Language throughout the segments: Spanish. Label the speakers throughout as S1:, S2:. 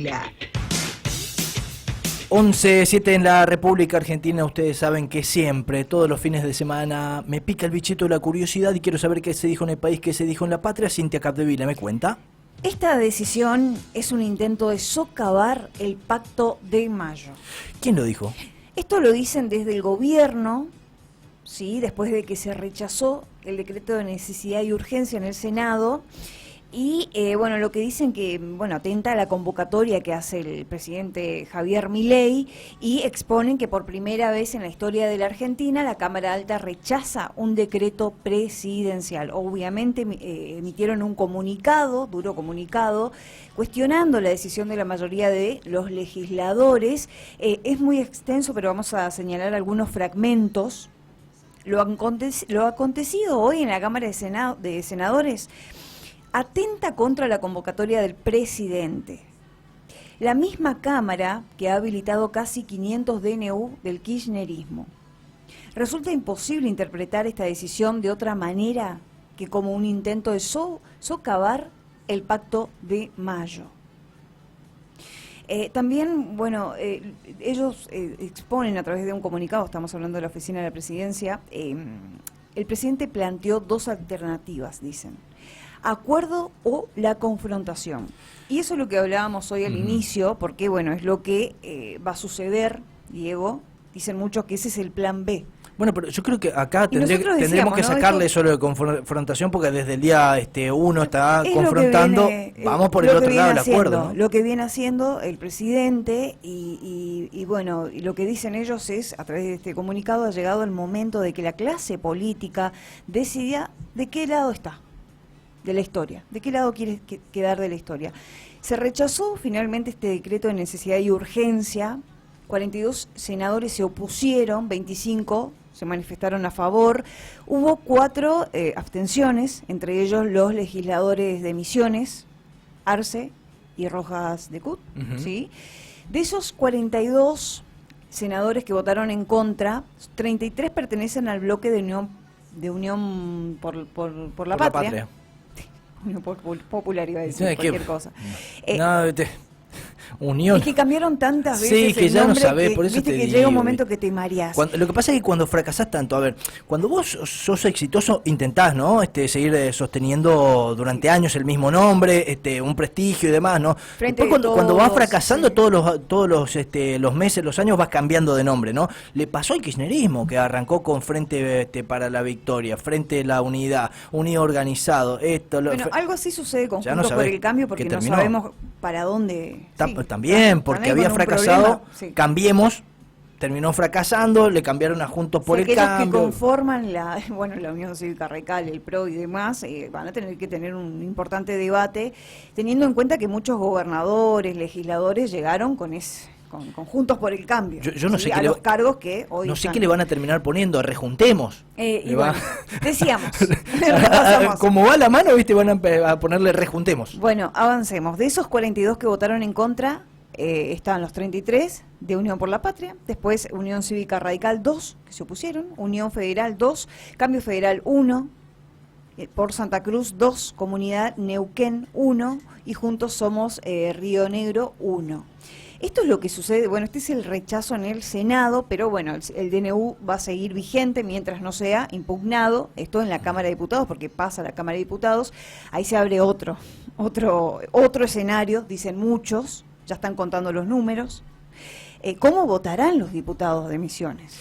S1: La
S2: 11:07 en la República Argentina. Ustedes saben que siempre, todos los fines de semana, me pica el bichito de la curiosidad y quiero saber qué se dijo en el país, qué se dijo en la patria. Cintia Capdevila, ¿me cuenta?
S1: Esta decisión es un intento de socavar el Pacto de Mayo.
S2: ¿Quién lo dijo?
S1: Esto lo dicen desde el gobierno, ¿sí? Después de que se rechazó el decreto de necesidad y urgencia en el Senado. Y bueno, lo que dicen que, bueno, atenta a la convocatoria que hace el presidente Javier Milei y exponen que por primera vez en la historia de la Argentina la Cámara Alta rechaza un decreto presidencial. Obviamente emitieron un comunicado, duro comunicado, cuestionando la decisión de la mayoría de los legisladores. Es muy extenso, pero vamos a señalar algunos fragmentos. Lo acontecido hoy en la Cámara de Senadores atenta contra la convocatoria del presidente. La misma Cámara que ha habilitado casi 500 DNU del kirchnerismo. Resulta imposible interpretar esta decisión de otra manera que como un intento de socavar el Pacto de Mayo. También, bueno, ellos exponen a través de un comunicado, estamos hablando de la Oficina de la Presidencia, el presidente planteó dos alternativas, dicen. Acuerdo o la confrontación. Y eso es lo que hablábamos hoy al inicio, porque bueno, es lo que va a suceder, Diego. Dicen muchos que ese es el plan B.
S2: Bueno, pero yo creo que acá tendremos que
S1: ¿no?
S2: sacarle
S1: Esto,
S2: eso de confrontación, porque desde el día 1 está confrontando, vamos por el otro lado del acuerdo, ¿no?
S1: Lo que viene haciendo el presidente y bueno, y lo que dicen ellos es, a través de este comunicado, ha llegado el momento de que la clase política decida de qué lado está de la historia, de qué lado quiere quedar de la historia. Se rechazó finalmente este decreto de necesidad y urgencia, 42 senadores se opusieron, 25 se manifestaron a favor, hubo 4 abstenciones, entre ellos los legisladores de Misiones, Arce y Rojas de Cut, ¿sí? De esos 42 senadores que votaron en contra, 33 pertenecen al bloque de Unión por la Patria. Popular iba a decir cualquier cosa.
S2: Unión.
S1: Es que cambiaron tantas veces.
S2: Sí, que ya no sabés, por eso
S1: viste
S2: te
S1: que
S2: digo,
S1: llega un momento que te mareás.
S2: Lo que pasa es que cuando fracasás tanto, a ver, cuando vos sos exitoso, intentás, ¿no? Seguir sosteniendo durante años el mismo nombre, un prestigio y demás, ¿no? Después cuando vas fracasando, sí, los meses, los años, vas cambiando de nombre, ¿no? Le pasó al kirchnerismo, que arrancó con Frente para la Victoria, Frente la Unidad, Unido Organizado,
S1: Bueno, algo así sucede con Juntos por el Cambio, porque no sabemos para dónde.
S2: También, porque había fracasado, sí. Cambiemos, terminó fracasando, le cambiaron a Juntos por el Cambio.
S1: Que conforman la Unión Cívica Radical, el PRO y demás, van a tener que tener un importante debate, teniendo en cuenta que muchos gobernadores, legisladores llegaron con Juntos por el Cambio.
S2: Yo no sé
S1: a los cargos que hoy
S2: no sé qué le van a terminar poniendo, rejuntemos.
S1: Bueno, decíamos.
S2: Como va la mano, viste, van a ponerle rejuntemos.
S1: Bueno, avancemos. De esos 42 que votaron en contra, estaban los 33 de Unión por la Patria, después Unión Cívica Radical 2, que se opusieron, Unión Federal 2, Cambio Federal 1, por Santa Cruz 2, Comunidad Neuquén 1 y Juntos Somos Río Negro 1. Esto es lo que sucede, bueno, este es el rechazo en el Senado, pero bueno, el DNU va a seguir vigente mientras no sea impugnado, esto en la Cámara de Diputados, porque pasa a la Cámara de Diputados, ahí se abre otro escenario, dicen muchos, ya están contando los números. ¿Cómo votarán los diputados de Misiones?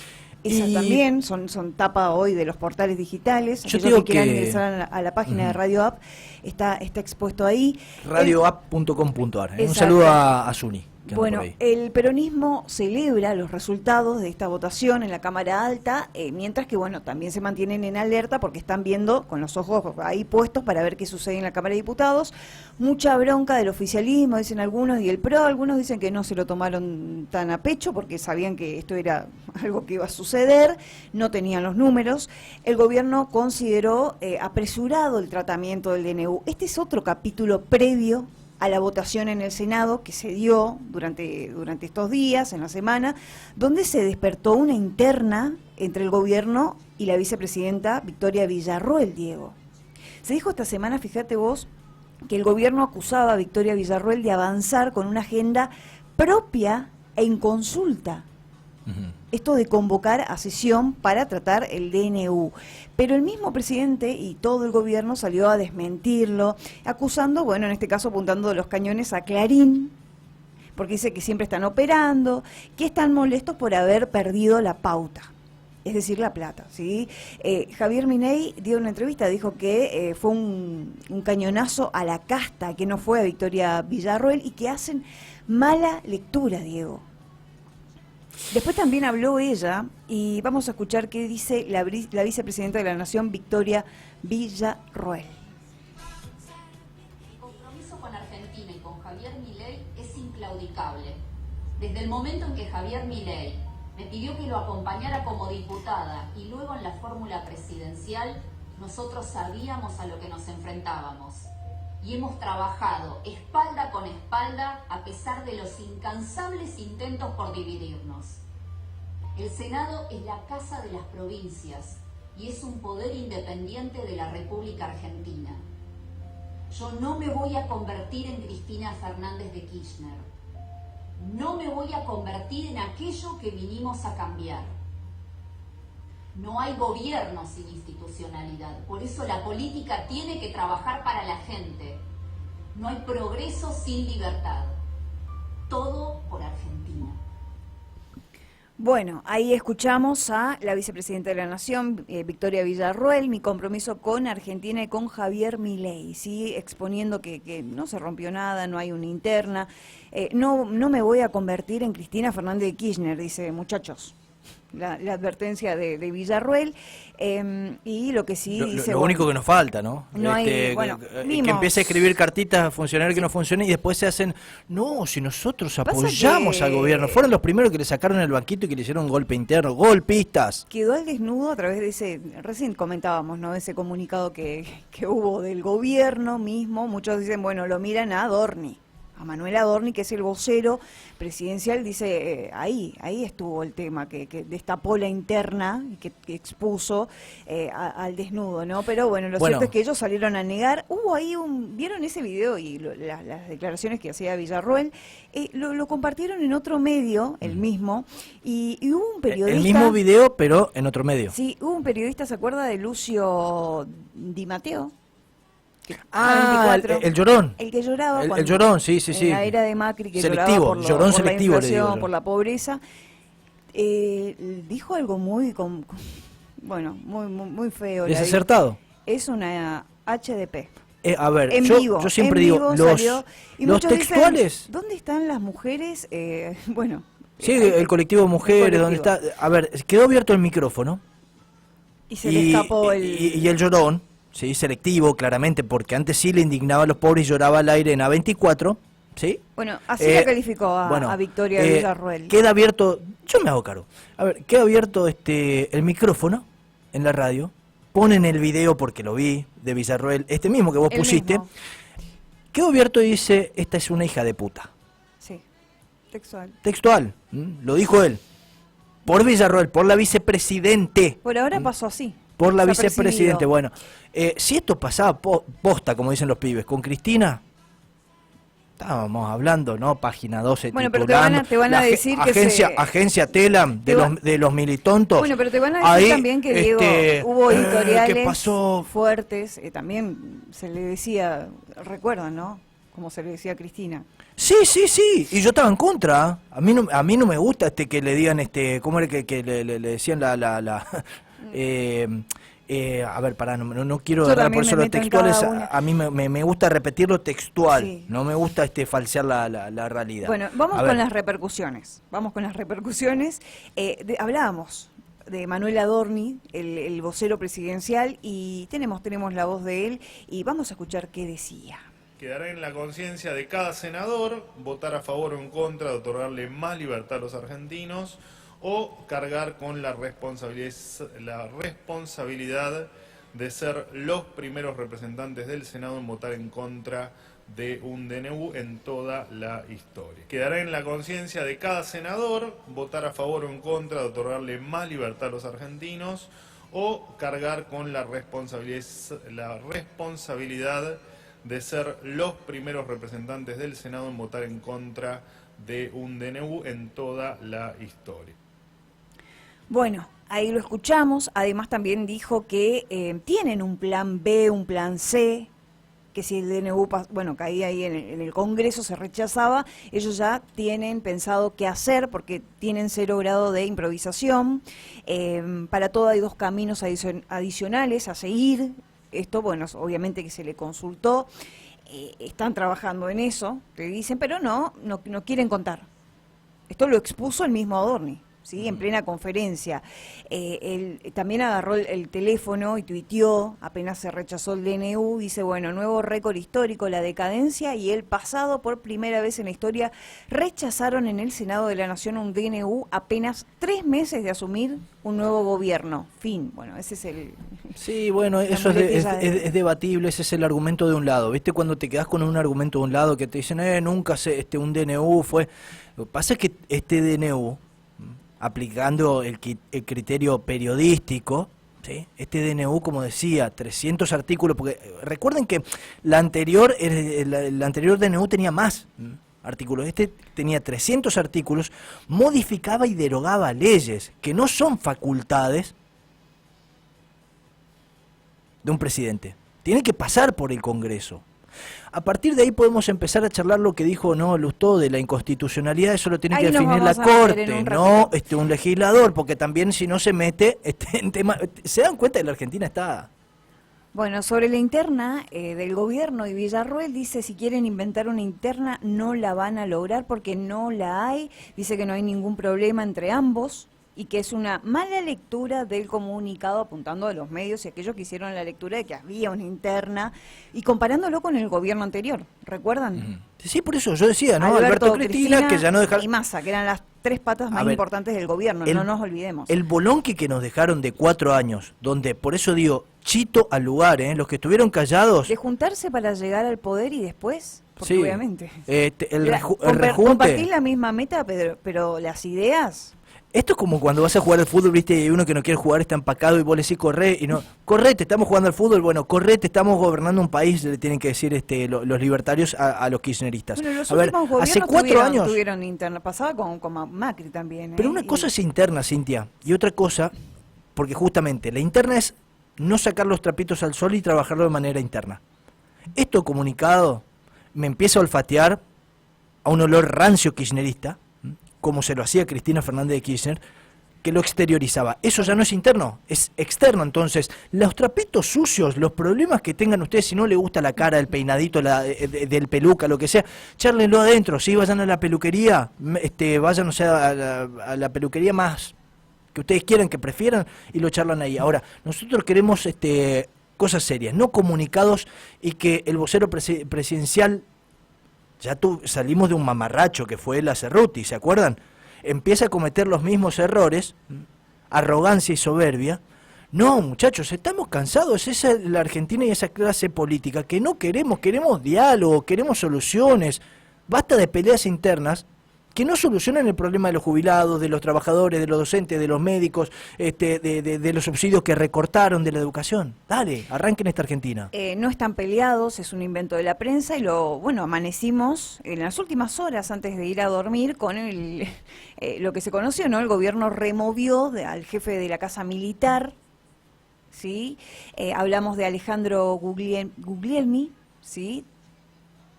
S1: Esa también son tapa hoy de los portales digitales.
S2: Yo digo
S1: que quieran ingresar a la página de Radio App, está expuesto ahí.
S2: radioapp.com.ar. Un saludo a Zuni.
S1: Bueno, el peronismo celebra los resultados de esta votación en la Cámara Alta, mientras que, bueno, también se mantienen en alerta porque están viendo con los ojos ahí puestos para ver qué sucede en la Cámara de Diputados. Mucha bronca del oficialismo, dicen algunos, y el PRO, algunos dicen que no se lo tomaron tan a pecho porque sabían que esto era algo que iba a suceder, no tenían los números. El gobierno consideró apresurado el tratamiento del DNU. Este es otro capítulo previo a la votación en el Senado que se dio durante estos días, en la semana, donde se despertó una interna entre el gobierno y la vicepresidenta Victoria Villarroel, Diego. Se dijo esta semana, fíjate vos, que el gobierno acusaba a Victoria Villarroel de avanzar con una agenda propia e inconsulta. Esto de convocar a sesión para tratar el DNU. Pero el mismo presidente y todo el gobierno salió a desmentirlo, acusando, bueno, en este caso apuntando los cañones a Clarín, porque dice que siempre están operando, que están molestos por haber perdido la pauta, es decir, la plata, ¿sí? Javier Milei dio una entrevista, dijo que fue un cañonazo a la casta, que no fue a Victoria Villarroel y que hacen mala lectura, Diego. Después también habló ella y vamos a escuchar qué dice la vicepresidenta de la Nación, Victoria Villarroel.
S3: El compromiso con Argentina y con Javier Milei es inclaudicable. Desde el momento en que Javier Milei me pidió que lo acompañara como diputada y luego en la fórmula presidencial, nosotros sabíamos a lo que nos enfrentábamos. Y hemos trabajado espalda con espalda a pesar de los incansables intentos por dividirnos. El Senado es la casa de las provincias y es un poder independiente de la República Argentina. Yo no me voy a convertir en Cristina Fernández de Kirchner. No me voy a convertir en aquello que vinimos a cambiar. No hay gobierno sin institucionalidad, por eso la política tiene que trabajar para la gente. No hay progreso sin libertad. Todo por Argentina.
S1: Bueno, ahí escuchamos a la vicepresidenta de la Nación, Victoria Villarroel, mi compromiso con Argentina y con Javier Milei, ¿sí? Exponiendo que no se rompió nada, no hay una interna. No me voy a convertir en Cristina Fernández de Kirchner, dice, muchachos. La advertencia de Villarroel, y lo que sí dice...
S2: Lo único que nos falta, ¿no?
S1: No hay, bueno,
S2: que empiece a escribir cartitas a funcionarios que no funcionen y después se hacen, no, si nosotros apoyamos al gobierno. Fueron los primeros que le sacaron el banquito y que le hicieron un golpe interno, golpistas.
S1: Quedó al desnudo a través de ese, recién comentábamos, ¿no? Ese comunicado que hubo del gobierno mismo. Muchos dicen, bueno, lo miran a Adorni. A Manuel Adorni, que es el vocero presidencial, dice, ahí estuvo el tema, que destapó la interna y que expuso al desnudo, ¿no? Pero bueno, lo cierto es que ellos salieron a negar. Hubo ahí ¿vieron ese video y las declaraciones que hacía Villarroel? Lo compartieron en otro medio, el mismo, y hubo un periodista...
S2: El mismo video, pero en otro medio.
S1: Sí, hubo un periodista, ¿se acuerda de Lucio Di Matteo?
S2: El llorón.
S1: El que lloraba
S2: el llorón, sí.
S1: En la era de Macri, que
S2: selectivo,
S1: lloraba por la inflación,
S2: le
S1: por la pobreza. Dijo algo muy feo.
S2: Desacertado.
S1: Es una HDP.
S2: A ver,
S1: yo
S2: siempre digo, los textuales...
S1: Dicen, ¿dónde están las mujeres?
S2: Sí, el colectivo de mujeres, ¿dónde está? A ver, quedó abierto el micrófono.
S1: Y se le escapó
S2: y el llorón. Sí, selectivo, claramente, porque antes sí le indignaba a los pobres y lloraba al aire en A24, ¿sí?
S1: Bueno, así la calificó a Victoria Villarroel.
S2: Queda abierto, yo me hago cargo, a ver, queda abierto el micrófono en la radio, ponen el video, porque lo vi, de Villarroel, este mismo que vos pusiste, mismo. Quedó abierto y dice, esta es una hija de puta.
S1: Sí, textual.
S2: Textual, lo dijo él, por Villarroel, por la vicepresidente.
S1: Por ahora pasó así.
S2: Por la vicepresidente. Bueno, si esto pasaba posta, como dicen los pibes, con Cristina, estábamos hablando, ¿no? Página 12
S1: bueno, pero te van a decir
S2: agencia Telam de los militontos.
S1: Bueno, pero te van a decir ahí, también que, Diego, hubo editoriales fuertes, también se le decía, recuerdan, ¿no? Como se le decía a Cristina.
S2: Sí, y yo estaba en contra. A mí no me gusta que le digan, ¿cómo era que le decían a ver, pará, no quiero agarrar por eso los textuales, a mí me gusta repetir lo textual, sí. No me gusta falsear la realidad.
S1: Bueno, vamos con las repercusiones, hablábamos de Manuel Adorni, el vocero presidencial, y tenemos la voz de él, y vamos a escuchar qué decía.
S4: Quedará en la conciencia de cada senador votar a favor o en contra de otorgarle más libertad a los argentinos o cargar con la responsabilidad de ser los primeros representantes del Senado en votar en contra de un DNU en toda la historia. Quedará en la conciencia de cada senador votar a favor o en contra de otorgarle más libertad a los argentinos o cargar con la responsabilidad de ser los primeros representantes del Senado en votar en contra de un DNU en toda la historia.
S1: Bueno, ahí lo escuchamos. Además también dijo que tienen un plan B, un plan C, que si el DNU, caía ahí en el Congreso, se rechazaba, ellos ya tienen pensado qué hacer porque tienen 0 grado de improvisación. Para todo hay 2 caminos adicionales a seguir. Esto, bueno, obviamente que se le consultó. Están trabajando en eso, te dicen, pero no quieren contar. Esto lo expuso el mismo Adorni, ¿sí? En plena conferencia. Él también agarró el teléfono y tuiteó, apenas se rechazó el DNU, dice, bueno, nuevo récord histórico, la decadencia y el pasado, por primera vez en la historia, rechazaron en el Senado de la Nación un DNU apenas 3 meses de asumir un nuevo gobierno. Fin. Bueno, ese es el...
S2: Sí, bueno, eso es debatible, ese es el argumento de un lado. ¿Viste? Cuando te quedás con un argumento de un lado que te dicen, nunca un DNU fue... Lo que pasa es que este DNU, aplicando el criterio periodístico, ¿sí? Este DNU, como decía, 300 artículos, porque recuerden que el anterior DNU tenía más artículos, este tenía 300 artículos, modificaba y derogaba leyes que no son facultades de un presidente, tiene que pasar por el Congreso. A partir de ahí podemos empezar a charlar lo que dijo Lustó de la inconstitucionalidad, eso lo tiene que definir la Corte, no un legislador, porque también si no se mete en temas, se dan cuenta que la Argentina está...
S1: Bueno, sobre la interna del gobierno y Villarroel dice si quieren inventar una interna no la van a lograr porque no la hay, dice que no hay ningún problema entre ambos y que es una mala lectura del comunicado apuntando a los medios y aquellos que hicieron la lectura de que había una interna y comparándolo con el gobierno anterior, ¿recuerdan?
S2: Sí, por eso yo decía, ¿no? Alberto Cristina, que ya no dejaron...
S1: Y Massa, que eran las 3 patas más importantes del gobierno, no nos olvidemos.
S2: El bolonque que nos dejaron de 4 años, donde, por eso digo, chito al lugar, los que estuvieron callados...
S1: De juntarse para llegar al poder y después, porque
S2: sí,
S1: obviamente...
S2: el rejunte...
S1: Compartir la misma meta, pero las ideas...
S2: Esto es como cuando vas a jugar al fútbol, viste, y uno que no quiere jugar está empacado y vos le decís corre, y no, correte, estamos jugando al fútbol, bueno, correte, estamos gobernando un país, le tienen que decir los libertarios a los kirchneristas.
S1: Bueno, los
S2: a ver, hace 4 años...
S1: tuvieron interna, pasaba con Macri también.
S2: Pero una cosa es interna, Cintia, y otra cosa, porque justamente la interna es no sacar los trapitos al sol y trabajarlo de manera interna. Esto comunicado me empieza a olfatear a un olor rancio kirchnerista, como se lo hacía Cristina Fernández de Kirchner, que lo exteriorizaba. Eso ya no es interno, es externo. Entonces, los trapitos sucios, los problemas que tengan ustedes, si no les gusta la cara, el peinadito del peluca, lo que sea, chárlenlo adentro, ¿sí? Vayan a la peluquería, vayan, o sea, a la peluquería más que ustedes quieran, que prefieran, y lo charlan ahí. Ahora, nosotros queremos cosas serias, no comunicados, y que el vocero presidencial... Ya salimos de un mamarracho que fue la Cerruti, ¿se acuerdan? Empieza a cometer los mismos errores, arrogancia y soberbia. No, muchachos, estamos cansados, esa es la Argentina y esa clase política que no queremos diálogo, queremos soluciones. Basta de peleas internas que no solucionan el problema de los jubilados, de los trabajadores, de los docentes, de los médicos, de los subsidios que recortaron, de la educación. Dale, arranquen esta Argentina.
S1: No están peleados, es un invento de la prensa y amanecimos en las últimas horas antes de ir a dormir con lo que se conoció, ¿no? El gobierno removió al jefe de la Casa Militar, ¿sí? Hablamos de Alejandro Guglielmi, ¿sí?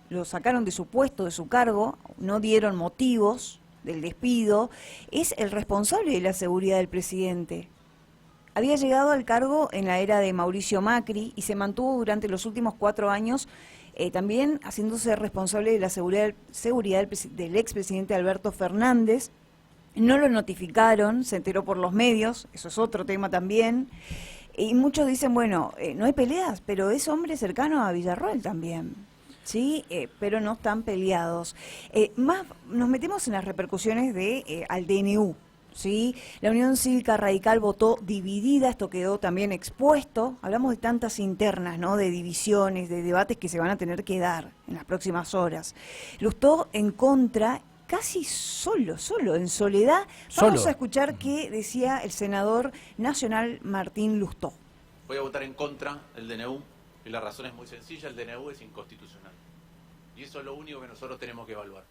S1: Lo sacaron de su puesto, de su cargo, no dieron motivos del despido, es el responsable de la seguridad del presidente. Había llegado al cargo en la era de Mauricio Macri y se mantuvo durante los últimos 4 años también haciéndose responsable de la seguridad del expresidente Alberto Fernández. No lo notificaron, se enteró por los medios, eso es otro tema también. Y muchos dicen, bueno, no hay peleas, pero es hombre cercano a Villarroel también. Sí, pero no están peleados. Más nos metemos en las repercusiones al DNU, ¿sí? La Unión Cívica Radical votó dividida, esto quedó también expuesto. Hablamos de tantas internas, ¿no? De divisiones, de debates que se van a tener que dar en las próximas horas. Lustó en contra, casi solo, en soledad. Vamos a escuchar qué decía el senador nacional Martín Lustó.
S5: Voy a votar en contra del DNU Y la razón es muy sencilla, el DNU es inconstitucional. Y eso es lo único que nosotros tenemos que evaluar.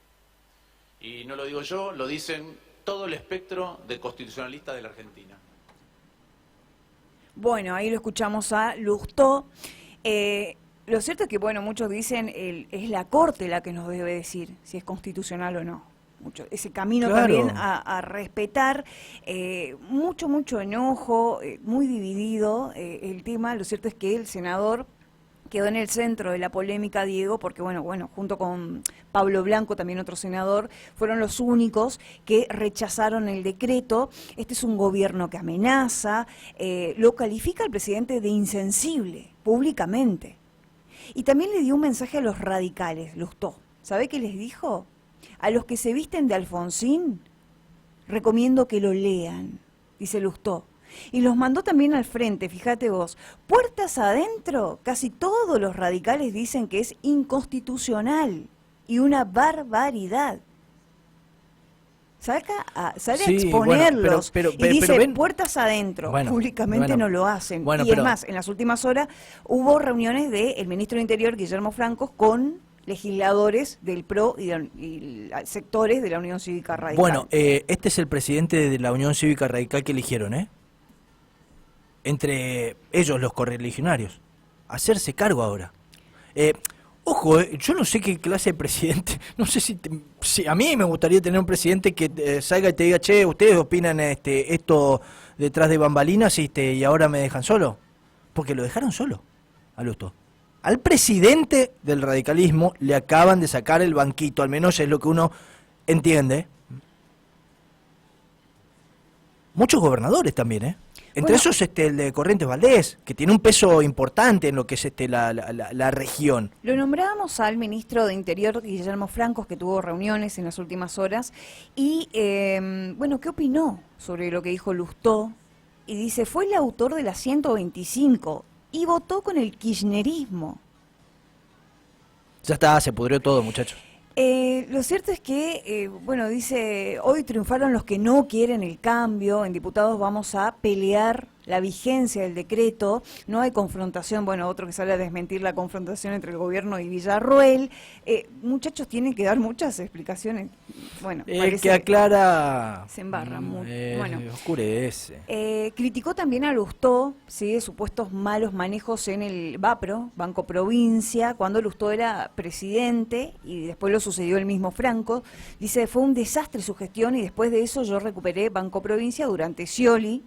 S5: Y no lo digo yo, lo dicen todo el espectro de constitucionalistas de la Argentina.
S1: Bueno, ahí lo escuchamos a Lustó. Lo cierto es que, bueno, muchos dicen es la Corte la que nos debe decir si es constitucional o no. Ese camino también a respetar, mucho enojo, muy dividido el tema. Lo cierto es que el senador quedó en el centro de la polémica, Diego, porque bueno, junto con Pablo Blanco, también otro senador, fueron los únicos que rechazaron el decreto. Este es un gobierno que amenaza, lo califica el presidente de insensible, públicamente. Y también le dio un mensaje a los radicales, Lustó. ¿Sabe qué les dijo? A los que se visten de Alfonsín, recomiendo que lo lean, dice Lustó. Y los mandó también al frente, fíjate vos. Puertas adentro, casi todos los radicales dicen que es inconstitucional y una barbaridad. Sale a exponerlos,
S2: bueno,
S1: y dice
S2: ven,
S1: puertas adentro, públicamente no lo hacen. Y es más, en las últimas horas hubo reuniones del ministro de Interior, Guillermo Francos, con legisladores del PRO y sectores de la Unión Cívica Radical.
S2: Bueno, este es el presidente de la Unión Cívica Radical que eligieron, entre ellos los correligionarios. Hacerse cargo ahora. Ojo, yo no sé qué clase de presidente, no sé si a mí me gustaría tener un presidente que salga y te diga, che, ustedes opinan esto detrás de bambalinas y ahora me dejan solo. Porque lo dejaron solo, a Lustó. Al presidente del radicalismo le acaban de sacar el banquito, al menos es lo que uno entiende. Muchos gobernadores también, Entre esos el de Corrientes Valdés, que tiene un peso importante en lo que es la región.
S1: Lo nombrábamos al ministro de Interior, Guillermo Francos, que tuvo reuniones en las últimas horas, y ¿qué opinó sobre lo que dijo Lustó? Y dice, fue el autor de la 125 y votó con el kirchnerismo.
S2: Ya está, se pudrió todo, muchachos.
S1: Lo cierto es que, dice, hoy triunfaron los que no quieren el cambio, en diputados vamos a pelear la vigencia del decreto, no hay confrontación, otro que sale a desmentir la confrontación entre el gobierno y Villarroel. Muchachos, tienen que dar muchas explicaciones.
S2: El que aclara
S1: se embarra mucho.
S2: Oscurece.
S1: Criticó también a Lustó, ¿sí?, de supuestos malos manejos en el BAPRO, Banco Provincia, cuando Lustó era presidente y después lo sucedió el mismo Franco. Dice, fue un desastre su gestión y después de eso yo recuperé Banco Provincia durante Scioli,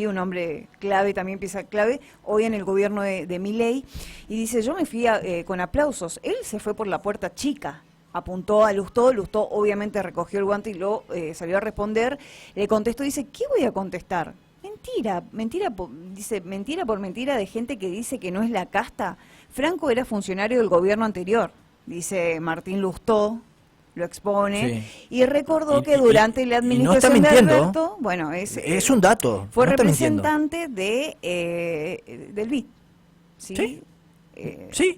S1: un hombre clave, también pieza clave, hoy en el gobierno de Milei, y dice, yo me fui con aplausos, él se fue por la puerta chica, apuntó a Lustó, Lustó obviamente recogió el guante y lo salió a responder, le contestó, dice, ¿qué voy a contestar? Mentira por mentira de gente que dice que no es la casta. Franco era funcionario del gobierno anterior, dice Martín Lustó, lo expone, sí. Y recordó que durante la administración de Alberto,
S2: es un dato,
S1: fue representante del BID, ¿sí?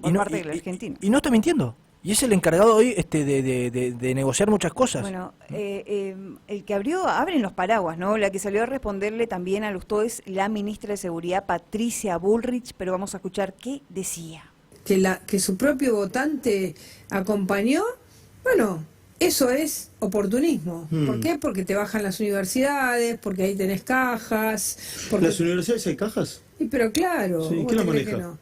S1: Por parte de la Argentina.
S2: Y no está mintiendo. Y es el encargado hoy de negociar muchas cosas.
S1: El que abren los paraguas, ¿no? La que salió a responderle también a Lustó es la ministra de Seguridad, Patricia Bullrich, pero vamos a escuchar qué decía.
S6: Que su propio votante acompañó, eso es oportunismo. ¿Por qué? Porque te bajan las universidades, porque ahí tenés cajas.
S7: ¿Las universidades hay cajas?
S6: Pero claro.
S7: Sí, ¿quién las maneja?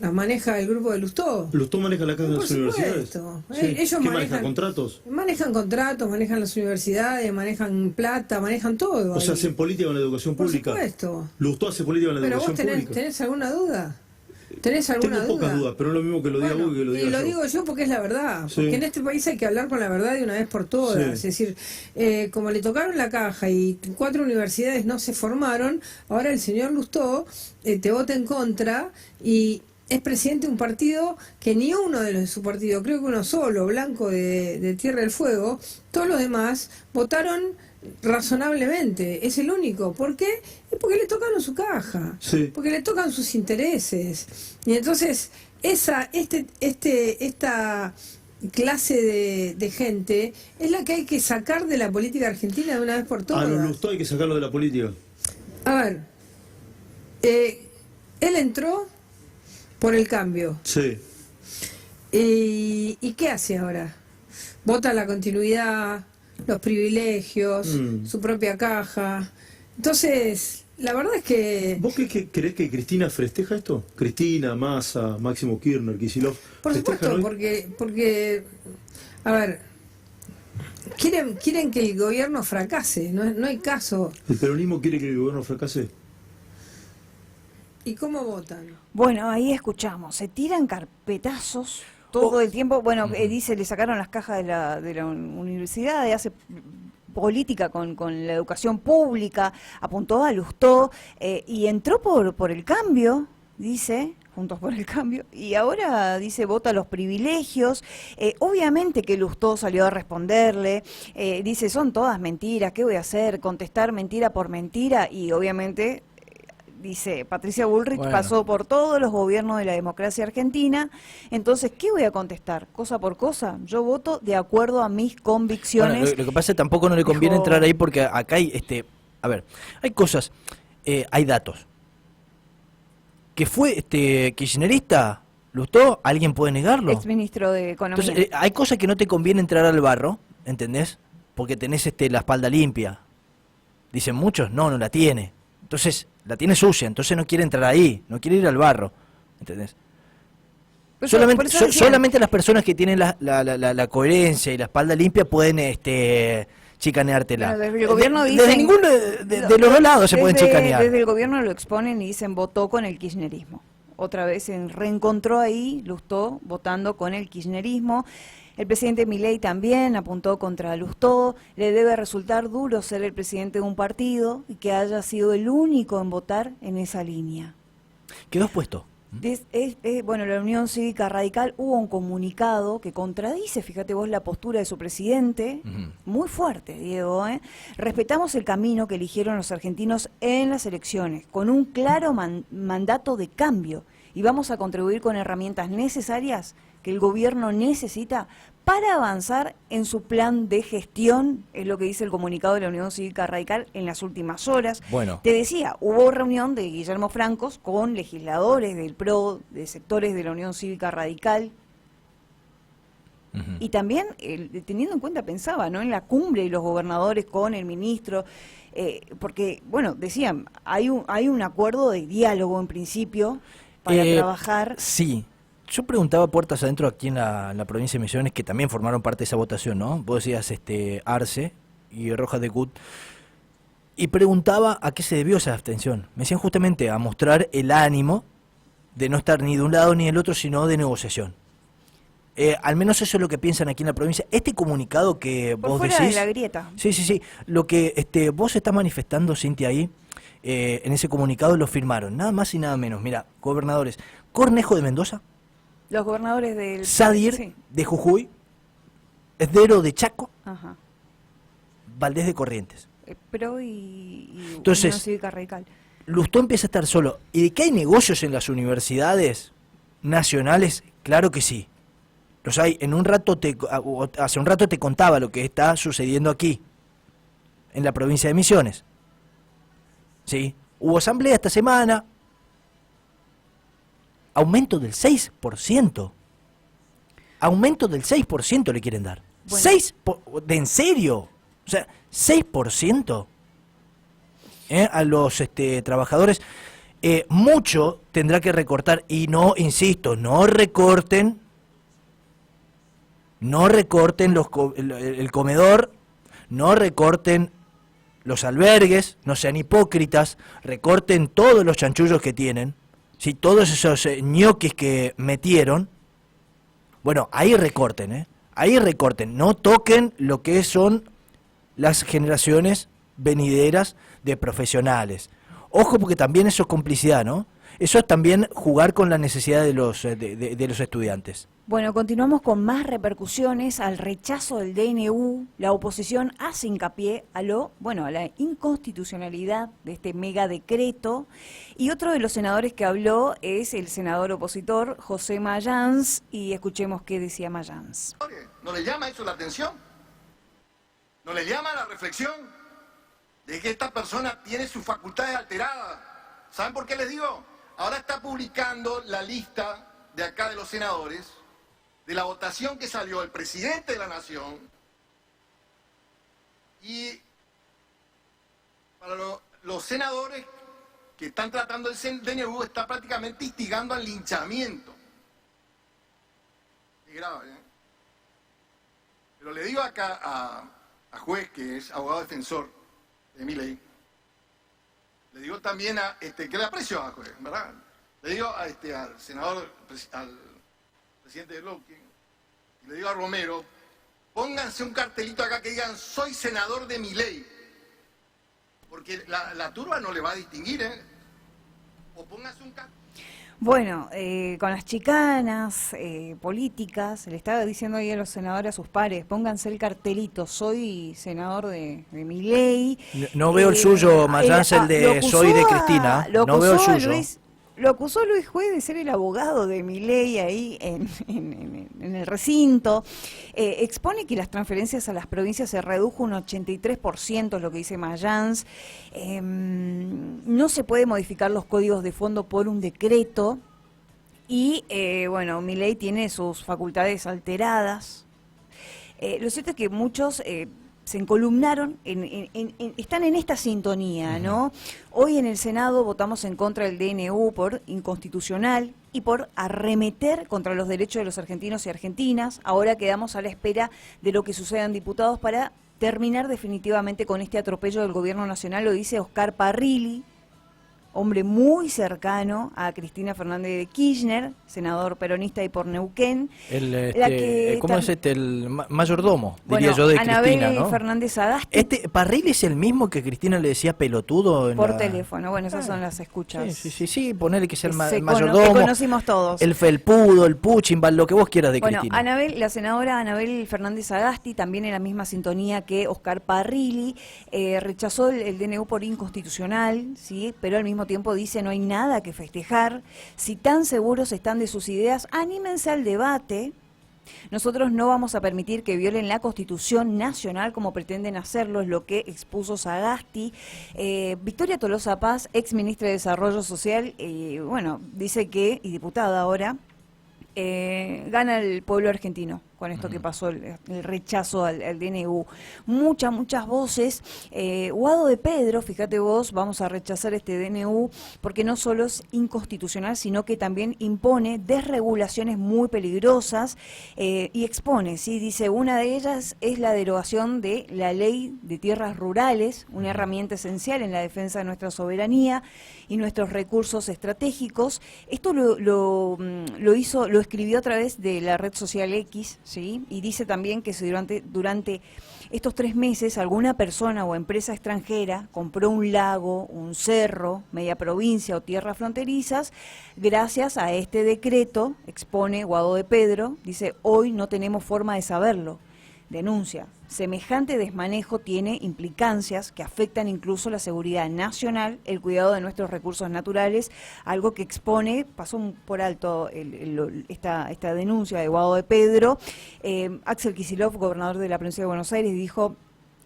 S6: Las maneja el grupo de Lustó.
S7: ¿Lustó maneja la caja de las universidades?
S6: Sí. Ellos
S7: manejan contratos.
S6: Manejan contratos, manejan las universidades, manejan plata, manejan todo.
S7: O sea, hacen política con la educación pública.
S6: Por supuesto.
S7: ¿Lustó hace política con la educación pública?
S6: ¿Pero vos tenés alguna duda?
S7: Tengo pocas dudas, pero no es lo mismo que lo diga vos que lo diga yo.
S6: Y lo digo yo porque es la verdad.
S7: Sí.
S6: Porque en este país hay que hablar con la verdad de una vez por todas. Sí. Es decir, como le tocaron la caja y 4 universidades no se formaron, ahora el señor Lustó te vota en contra y es presidente de un partido que ni uno de los de su partido, creo que uno solo, Blanco de Tierra del Fuego, todos los demás votaron razonablemente, es el único. ¿Por qué? Es porque le tocaron su caja, porque le tocan sus intereses. Y entonces esta clase de gente es la que hay que sacar de la política argentina de una vez por todas.
S7: Lustó hay que sacarlo de la política.
S6: A ver, él entró por el cambio.
S7: Sí.
S6: ¿Y qué hace ahora? Vota la continuidad, los privilegios, su propia caja. Entonces, la verdad es que...
S7: ¿Vos creés que Cristina festeja esto? Cristina, Massa, Máximo Kirchner, Kicillof.
S6: Por supuesto, porque, a ver, quieren que el gobierno fracase, no hay caso.
S7: ¿El peronismo quiere que el gobierno fracase?
S6: ¿Y cómo votan?
S1: Bueno, ahí escuchamos, se tiran carpetazos todo el tiempo. Bueno, dice, le sacaron las cajas de la universidad, hace política con la educación pública, apuntó a Lustó y entró por el cambio, dice, Juntos por el Cambio, y ahora dice vota los privilegios. Obviamente que Lustó salió a responderle, dice son todas mentiras, ¿qué voy a hacer? Contestar mentira por mentira, y obviamente... Dice, Patricia Bullrich pasó por todos los gobiernos de la democracia argentina, entonces, ¿qué voy a contestar? ¿Cosa por cosa? Yo voto de acuerdo a mis convicciones.
S2: Bueno, lo que pasa es que tampoco no le conviene entrar ahí porque acá hay, a ver, hay cosas, hay datos. Que fue kirchnerista, Lustó, ¿alguien puede negarlo?
S1: Exministro de Economía.
S2: Entonces, hay cosas que no te conviene entrar al barro, ¿entendés? Porque tenés la espalda limpia. Dicen muchos, no la tiene. Entonces, la tiene sucia, entonces no quiere entrar ahí, no quiere ir al barro, ¿entendés? Solamente las personas que tienen la coherencia y la espalda limpia pueden chicaneártela.
S1: Bueno, desde el gobierno dicen,
S2: desde ninguno de los dos lados se pueden chicanear.
S1: Desde el gobierno lo exponen y dicen votó con el kirchnerismo. Otra vez se reencontró ahí, Lustó, votando con el kirchnerismo. El presidente Milei también apuntó contra Lustó. Le debe resultar duro ser el presidente de un partido y que haya sido el único en votar en esa línea.
S2: Quedó expuesto.
S1: Bueno, la Unión Cívica Radical hubo un comunicado que contradice, fíjate vos, la postura de su presidente, muy fuerte, Diego. Respetamos el camino que eligieron los argentinos en las elecciones, con un claro mandato de cambio, y vamos a contribuir con herramientas necesarias que el gobierno necesita para avanzar en su plan de gestión, es lo que dice el comunicado de la Unión Cívica Radical en las últimas horas.
S2: Bueno.
S1: Te decía, hubo reunión de Guillermo Francos con legisladores del PRO, de sectores de la Unión Cívica Radical, y también, teniendo en cuenta, pensaba, ¿no?, en la cumbre de los gobernadores con el ministro, porque, bueno, decían, hay un acuerdo de diálogo en principio para trabajar.
S2: Sí. Yo preguntaba puertas adentro aquí en la provincia de Misiones, que también formaron parte de esa votación, ¿no? Vos decías Arce y Rojas de Cut, y preguntaba a qué se debió esa abstención. Me decían justamente a mostrar el ánimo de no estar ni de un lado ni del otro, sino de negociación. Al menos eso es lo que piensan aquí en la provincia. Este comunicado que
S1: por
S2: vos
S1: fuera
S2: decís...
S1: de la grieta.
S2: Sí. Lo que vos estás manifestando, Cintia, ahí, en ese comunicado lo firmaron, nada más y nada menos. Mira, gobernadores, Cornejo de Mendoza,
S1: Los gobernadores del...
S2: Sadir de Jujuy, Esdero de Chaco,
S1: Ajá.
S2: Valdés de Corrientes.
S1: PRO y
S2: Entonces,
S1: Unión Cívica Radical.
S2: Lustó empieza a estar solo. ¿Y de que hay negocios en las universidades nacionales? Claro que sí. Los hay. Hace un rato te contaba lo que está sucediendo aquí, en la provincia de Misiones. ¿Sí? Hubo asamblea esta semana. Aumento del 6%. Aumento del 6% le quieren dar. Bueno. ¿En serio? O sea, 6% a los trabajadores. Mucho tendrá que recortar. Y no, insisto, no recorten el comedor, no recorten los albergues, no sean hipócritas, recorten todos los chanchullos que tienen. Si todos esos ñoquis que metieron, bueno, ahí recorten, no toquen lo que son las generaciones venideras de profesionales. Ojo, porque también eso es complicidad, ¿no? Eso es también jugar con la necesidad de los estudiantes.
S1: Bueno, continuamos con más repercusiones al rechazo del DNU. La oposición hace hincapié a la inconstitucionalidad de este mega decreto. Y otro de los senadores que habló es el senador opositor José Mayans, y escuchemos qué decía Mayans.
S8: ¿No le llama eso la atención? ¿No le llama la reflexión de que esta persona tiene sus facultades alteradas? ¿Saben por qué les digo? ahora está publicando la lista de acá de los senadores, de la votación que salió el presidente de la Nación, y para los senadores que están tratando el DNU está prácticamente instigando al linchamiento. Es grave, ¿eh? Pero le digo acá a juez, que es abogado defensor de Milei, le digo también que le aprecio a juez, ¿verdad? Le digo al senador, al presidente de bloque, y le digo a Romero, pónganse un cartelito acá que digan, soy senador de Milei, porque la turba no le va a distinguir, ¿eh? O pónganse un cartelito.
S1: Bueno, con las chicanas políticas, le estaba diciendo ahí a los senadores, a sus pares, pónganse el cartelito, soy senador de Milei.
S2: No veo el suyo, Mayans, el de soy de Cristina, no veo el suyo.
S1: Lo acusó Luis Juez de ser el abogado de Milei ahí en el recinto. Expone que las transferencias a las provincias se redujo un 83%, es lo que dice Mayans. No se puede modificar los códigos de fondo por un decreto. Y, bueno, Milei tiene sus facultades alteradas. Lo cierto es que muchos se encolumnaron, están en esta sintonía, ¿no? Hoy en el Senado votamos en contra del DNU por inconstitucional y por arremeter contra los derechos de los argentinos y argentinas. Ahora quedamos a la espera de lo que suceda en diputados para terminar definitivamente con este atropello del gobierno nacional, lo dice Oscar Parrilli, hombre muy cercano a Cristina Fernández de Kirchner, senador peronista y por Neuquén.
S2: ¿Cómo es el mayordomo, diría
S1: bueno,
S2: yo, de
S1: Anabel
S2: Cristina, ¿no?
S1: Fernández Agasti.
S2: ¿Parrilli es el mismo que Cristina le decía pelotudo?
S1: Por teléfono, bueno, esas son las escuchas.
S2: Sí, ponerle que sea el
S1: que
S2: mayordomo.
S1: Que conocimos todos.
S2: El felpudo, el puchimbal, lo que vos quieras de Cristina.
S1: Bueno, la senadora Anabel Fernández Agasti, también en la misma sintonía que Oscar Parrilli, rechazó el DNU por inconstitucional, ¿sí? Pero al mismo tiempo dice no hay nada que festejar, si tan seguros están de sus ideas, anímense al debate. Nosotros no vamos a permitir que violen la Constitución Nacional como pretenden hacerlo, es lo que expuso Sagasti. Victoria Tolosa Paz, ex ministra de Desarrollo Social, bueno, dice que, y diputada ahora, gana el pueblo argentino con esto que pasó, el rechazo al DNU. Muchas voces. Guado de Pedro, fíjate vos, vamos a rechazar este DNU porque no solo es inconstitucional, sino que también impone desregulaciones muy peligrosas y expone, ¿sí? Dice, una de ellas es la derogación de la ley de tierras rurales, una herramienta esencial en la defensa de nuestra soberanía y nuestros recursos estratégicos. Esto lo escribió a través de la red social X, ¿sí? Y dice también que si durante estos 3 meses alguna persona o empresa extranjera compró un lago, un cerro, media provincia o tierras fronterizas, gracias a este decreto, expone Guado de Pedro, dice, hoy no tenemos forma de saberlo. Denuncia, semejante desmanejo tiene implicancias que afectan incluso la seguridad nacional, el cuidado de nuestros recursos naturales, algo que expone, pasó por alto esta denuncia de Guado de Pedro. Axel Kicillof, gobernador de la provincia de Buenos Aires, dijo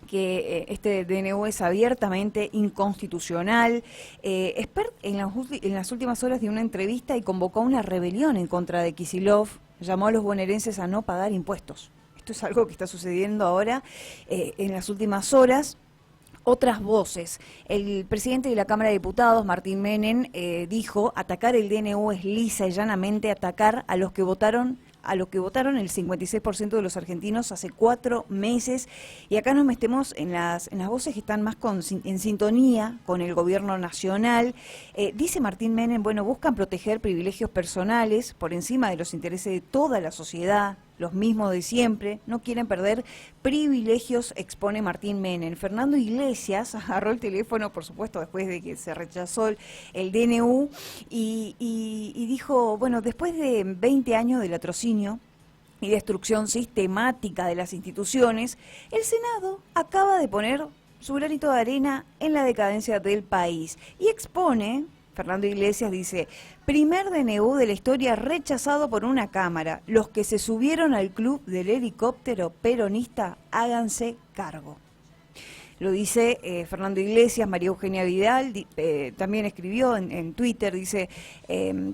S1: que este DNU es abiertamente inconstitucional. Espert en las últimas horas dio una entrevista y convocó una rebelión en contra de Kicillof, llamó a los bonaerenses a no pagar impuestos. Esto es algo que está sucediendo ahora en las últimas horas. Otras voces. El presidente de la Cámara de Diputados, Martín Menem, dijo, atacar el DNU es lisa y llanamente atacar a los que votaron el 56% de los argentinos hace 4 meses, y acá nos metemos en las voces que están más en sintonía con el gobierno nacional. Dice Martín Menem, bueno, buscan proteger privilegios personales por encima de los intereses de toda la sociedad, los mismos de siempre, no quieren perder privilegios, expone Martín Menem. Fernando Iglesias agarró el teléfono, por supuesto, después de que se rechazó el DNU, y dijo, bueno, después de 20 años de latrocinio y destrucción sistemática de las instituciones, el Senado acaba de poner su granito de arena en la decadencia del país. Y expone, Fernando Iglesias dice, primer DNU de la historia rechazado por una Cámara. Los que se subieron al club del helicóptero peronista, háganse cargo. Lo dice Fernando Iglesias, María Eugenia Vidal, también escribió en Twitter, dice,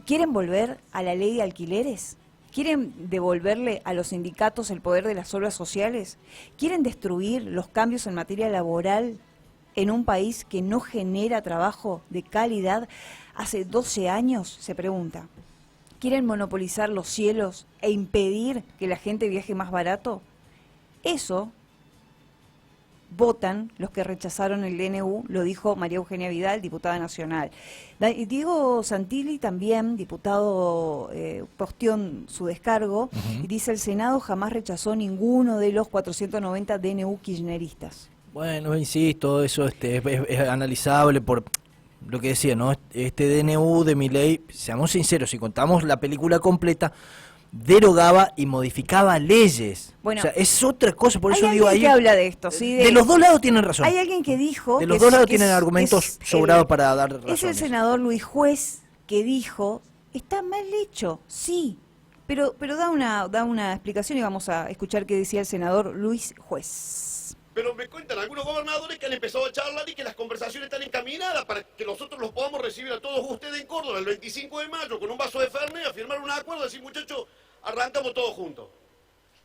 S1: ¿quieren volver a la ley de alquileres? ¿Quieren devolverle a los sindicatos el poder de las obras sociales? ¿Quieren destruir los cambios en materia laboral en un país que no genera trabajo de calidad hace 12 años? Se pregunta. ¿Quieren monopolizar los cielos e impedir que la gente viaje más barato? Eso votan los que rechazaron el DNU, lo dijo María Eugenia Vidal, diputada nacional. Diego Santilli también, diputado, posteó su descargo y dice: el Senado jamás rechazó ninguno de los 490 DNU kirchneristas.
S2: Bueno, insisto, eso es analizable por lo que decía, ¿no? Este DNU de Milei, seamos sinceros, si contamos la película completa, derogaba y modificaba leyes.
S1: Bueno,
S2: o sea, es otra cosa, por eso digo
S1: ahí.
S2: Hay
S1: alguien que habla de esto, ¿sí?
S2: De los dos lados tienen razón.
S1: Hay alguien que dijo...
S2: De los dos lados tienen argumentos sobrados para dar razones.
S1: Es el senador Luis Juez que dijo, está mal hecho, sí, pero da una explicación y vamos a escuchar qué decía el senador Luis Juez.
S9: Pero me cuentan algunos gobernadores que han empezado a charlar y que las conversaciones están encaminadas para que nosotros los podamos recibir a todos ustedes en Córdoba el 25 de mayo con un vaso de Fernet a firmar un acuerdo y decir, muchachos, arrancamos todos juntos.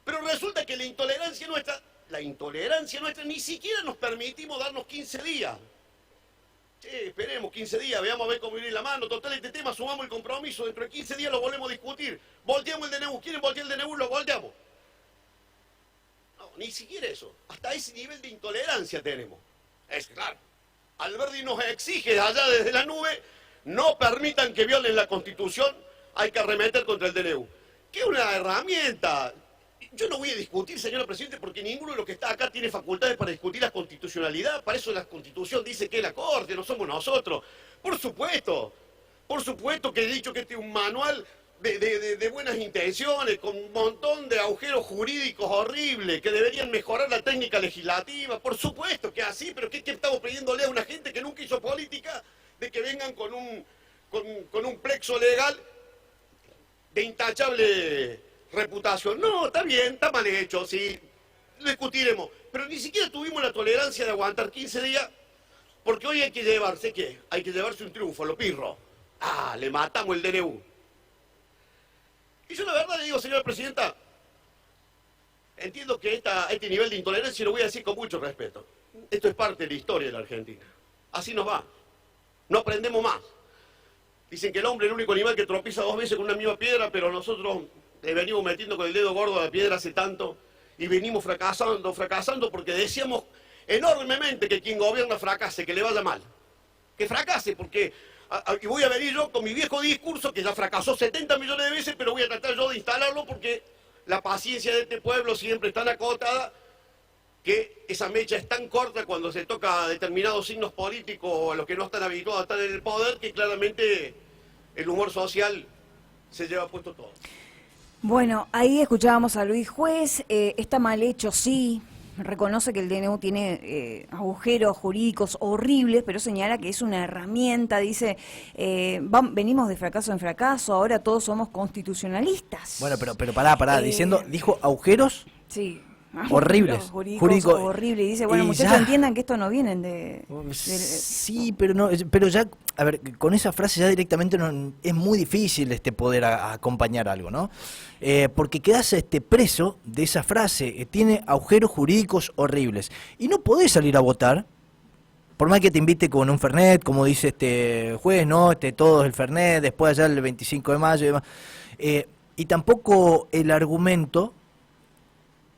S9: Pero resulta que la intolerancia nuestra ni siquiera nos permitimos darnos 15 días. Che, esperemos 15 días, veamos a ver cómo viene la mano. Total, este tema, sumamos el compromiso, dentro de 15 días lo volvemos a discutir. Volteamos el DNU, ¿quieren voltear el DNU? Lo volteamos. No, ni siquiera eso. Hasta ese nivel de intolerancia tenemos. Es claro. Alberti nos exige allá desde la nube, no permitan que violen la Constitución, hay que arremeter contra el DNU. Que es una herramienta. Yo no voy a discutir, señora Presidente, porque ninguno de los que está acá tiene facultades para discutir la constitucionalidad. Para eso la Constitución dice que es la Corte, no somos nosotros. Por supuesto que he dicho que este es un manual de buenas intenciones, con un montón de agujeros jurídicos horribles, que deberían mejorar la técnica legislativa. Por supuesto que así, pero ¿qué estamos pidiéndole a una gente que nunca hizo política de que vengan con un plexo legal de intachable reputación? No, está bien, está mal hecho, sí, lo discutiremos. Pero ni siquiera tuvimos la tolerancia de aguantar 15 días, porque hoy hay que llevarse, ¿qué? Hay que llevarse un triunfo, lo pirro. Ah, le matamos el DNU. Y yo la verdad le digo, señora Presidenta, entiendo que este nivel de intolerancia lo voy a decir con mucho respeto. Esto es parte de la historia de la Argentina. Así nos va. No aprendemos más. Dicen que el hombre es el único animal que tropieza 2 veces con una misma piedra, pero nosotros le venimos metiendo con el dedo gordo a la piedra hace tanto y venimos fracasando porque deseamos enormemente que quien gobierna fracase, que le vaya mal. Que fracase, porque y voy a venir yo con mi viejo discurso que ya fracasó 70 millones de veces, pero voy a tratar yo de instalarlo porque la paciencia de este pueblo siempre es tan acotada que esa mecha es tan corta cuando se toca a determinados signos políticos o a los que no están habituados a estar en el poder, que claramente el humor social se lleva puesto todo.
S1: Bueno, ahí escuchábamos a Luis Juez, está mal hecho, sí, reconoce que el DNU tiene agujeros jurídicos horribles, pero señala que es una herramienta, dice, venimos de fracaso en fracaso, ahora todos somos constitucionalistas.
S2: Bueno, pero pará, dijo agujeros.
S1: Sí.
S2: Horribles,
S1: jurídicos horribles. Y dice, bueno, muchachos, entiendan que estos no vienen de...
S2: Sí, pero ya, a ver, con esa frase ya directamente es muy difícil poder acompañar algo, ¿no? Porque quedás preso de esa frase, tiene agujeros jurídicos horribles. Y no podés salir a votar, por más que te invite con un Fernet, como dice este juez, ¿no? Todo el Fernet, después allá el 25 de mayo y demás. Y tampoco el argumento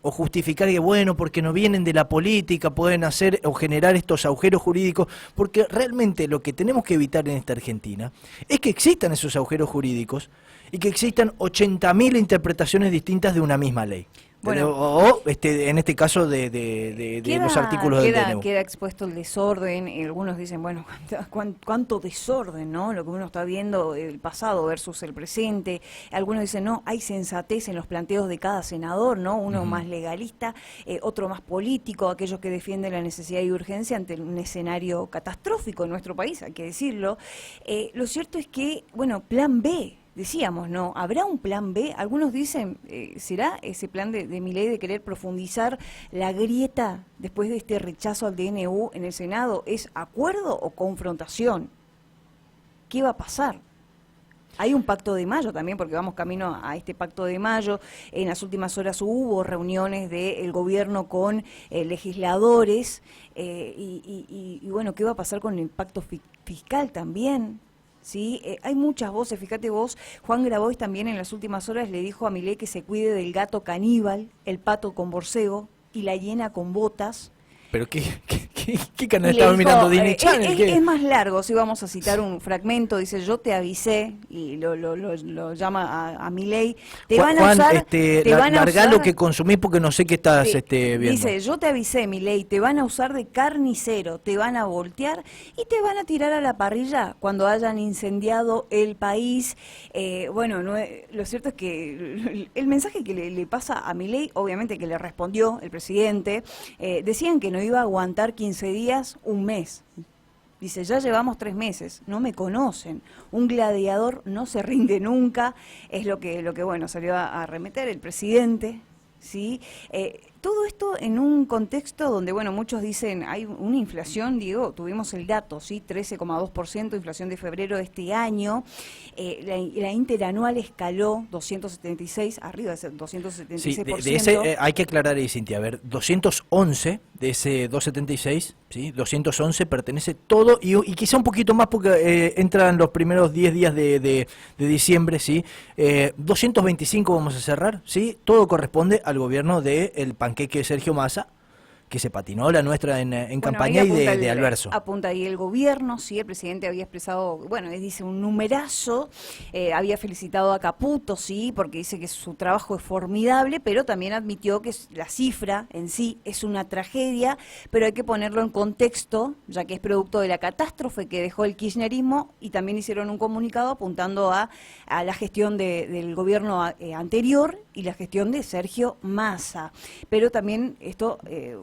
S2: o justificar que, bueno, porque no vienen de la política, pueden hacer o generar estos agujeros jurídicos, porque realmente lo que tenemos que evitar en esta Argentina es que existan esos agujeros jurídicos y que existan 80.000 interpretaciones distintas de una misma ley. Bueno, o en este caso de los artículos del DNU.
S1: Queda expuesto el desorden, algunos dicen, bueno, cuánto desorden, ¿no? Lo que uno está viendo el pasado versus el presente. Algunos dicen, no, hay sensatez en los planteos de cada senador, ¿no? Uno más legalista, otro más político, aquellos que defienden la necesidad y urgencia ante un escenario catastrófico en nuestro país, hay que decirlo. Lo cierto es que, bueno, plan B, decíamos, ¿no? ¿Habrá un plan B? Algunos dicen, ¿será ese plan de Milei de querer profundizar la grieta después de este rechazo al DNU en el Senado? ¿Es acuerdo o confrontación? ¿Qué va a pasar? Hay un pacto de mayo también, porque vamos camino a este pacto de mayo. En las últimas horas hubo reuniones del gobierno con legisladores y bueno, ¿qué va a pasar con el pacto fiscal también? ¿Sí? Hay muchas voces, fíjate vos, Juan Grabois también en las últimas horas le dijo a Milei que se cuide del gato caníbal, el pato con borcego y la hiena con botas.
S2: ¿Pero qué canal estaba mirando? Disney Channel.
S1: Es más largo, si vamos a citar un fragmento, dice, yo te avisé, y lo llama a Milei, te van a usar...
S2: largá lo que consumís porque no sé qué estás viendo.
S1: Dice, yo te avisé, Milei, te van a usar de carnicero, te van a voltear y te van a tirar a la parrilla cuando hayan incendiado el país. Bueno, lo cierto es que el mensaje que le pasa a Milei, obviamente que le respondió el presidente, decían que no iba a aguantar 15 días, un mes. Dice, ya llevamos 3 meses, no me conocen. Un gladiador no se rinde nunca, es lo que bueno, salió a arremeter el presidente, ¿sí? Todo esto en un contexto donde, bueno, muchos dicen, hay una inflación, Diego, tuvimos el dato, ¿sí? 13,2% inflación de febrero de este año, la interanual escaló 276, arriba de 276%.
S2: Sí, de ese hay que aclarar ahí, Cintia, a ver, 211 de ese 276, ¿sí? 211 pertenece todo, y quizá un poquito más porque entran los primeros 10 días de diciembre, ¿sí? 225 vamos a cerrar, ¿sí? Todo corresponde al gobierno del panqueque Sergio Massa, que se patinó la nuestra en campaña, y de Alberto.
S1: Apunta ahí el gobierno, sí, el presidente había expresado, bueno, dice un numerazo, había felicitado a Caputo, sí, porque dice que su trabajo es formidable, pero también admitió que la cifra en sí es una tragedia, pero hay que ponerlo en contexto, ya que es producto de la catástrofe que dejó el kirchnerismo, y también hicieron un comunicado apuntando a la gestión del gobierno anterior y la gestión de Sergio Massa. Pero también esto,